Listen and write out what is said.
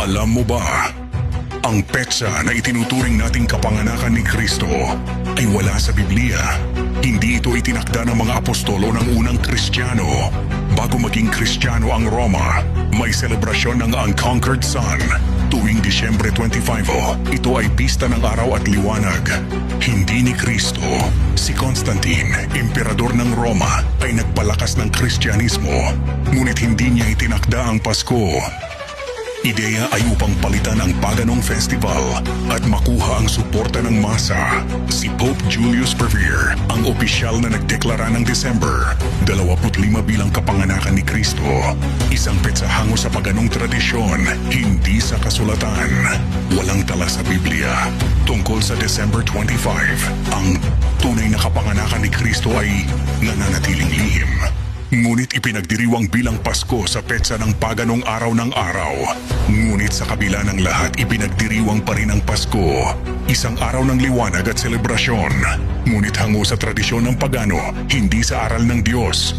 Alam mo ba, ang petsa na itinuturing nating kapanganakan ni Kristo ay wala sa Biblia. Hindi ito itinakda ng mga apostolo ng unang Kristiyano. Bago maging Kristiyano ang Roma, may selebrasyon ng Unconquered Sun. Tuwing Disyembre 25, ito ay pista ng araw at liwanag. Hindi ni Kristo, si Constantine, emperador ng Roma, ay nagpalakas ng Kristyanismo. Ngunit hindi niya itinakda ang Pasko. Ideya ay upang palitan ang paganong festival at makuha ang suporta ng masa. Si Pope Julius Bervier ang opisyal na nagdeklara ng December 25 bilang kapanganakan ni Kristo. Isang petsa hango sa paganong tradisyon, hindi sa kasulatan. Walang tala sa Biblia. Tungkol sa December 25, ang tunay na kapanganakan ni Kristo ay nananatiling lihim. Ngunit ipinagdiriwang bilang Pasko sa petsa ng paganong araw ng araw. Ngunit sa kabila ng lahat, ipinagdiriwang pa rin ang Pasko. Isang araw ng liwanag at selebrasyon. Ngunit hango sa tradisyon ng pagano, hindi sa aral ng Diyos.